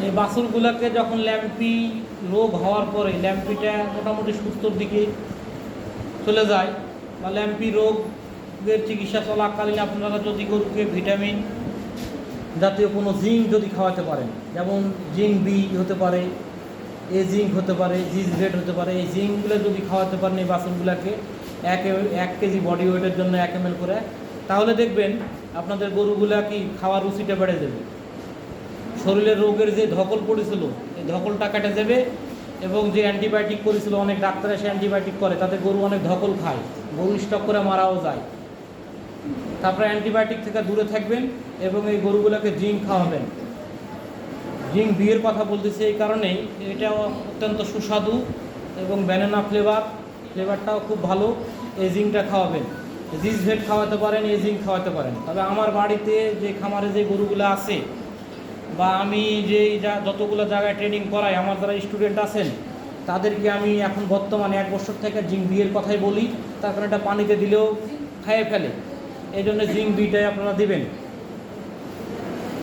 এই বাছুরগুলোকে যখন ল্যাম্পি রোগ হওয়ার পরে ল্যাম্পিটা মোটামুটি সুস্থর দিকে চলে যায় বা ল্যাম্পি রোগের চিকিৎসা চলাকালীন আপনারা যদি গরুকে ভিটামিন জাতীয় কোনো জিঙ্ক যদি খাওয়াতে পারেন, যেমন জিঙ্ক বি হতে পারে, এ জিঙ্ক হতে পারে, জিজভেট হতে পারে, এই জিঙ্কগুলো যদি খাওয়াতে পারেন এই বাছুরগুলোকে 1 কেজি বডি ওয়েটের জন্য 1 ml করে, তাহলে দেখবেন আপনাদের গরুগুলা কি খাওয়ার রুচিটা বেড়ে যাবে। শরীরের রোগের যে ধকল পড়েছিল এই ধকলটা কেটে যাবে এবং যে অ্যান্টিবায়োটিক করেছিল, অনেক ডাক্তার এসে অ্যান্টিবায়োটিক করে, তাতে গরু অনেক ধকল খায়, গরু স্টক করে মারাও যায়। তারপরে অ্যান্টিবায়োটিক থেকে দূরে থাকবেন এবং এই গরুগুলোকে জিঙ্ক খাওয়াবেন। জিঙ্ক বিয়ের কথা বলতেছি এই কারণেই, এটা অত্যন্ত সুস্বাদু এবং ব্যানানা ফ্লেভারটাও খুব ভালো। এই জিঙ্কটা খাওয়াবেন, জিজভেট খাওয়াতে পারেন, এই জিঙ্ক খাওয়াতে পারেন। তবে আমার বাড়িতে যে খামারে যে গরুগুলো আছে বা আমি যে যতগুলো জায়গায় ট্রেনিং করাই, আমার যারা স্টুডেন্ট আছেন তাদেরকে আমি এখন বর্তমানে 1 বছর থেকে জিঙ্ক বিয়ের কথাই বলি, তার কারণ এটা পানিতে দিলেও খাইয়ে ফেলে, এই জন্য জিঙ্ক বিটাই আপনারা দিবেন।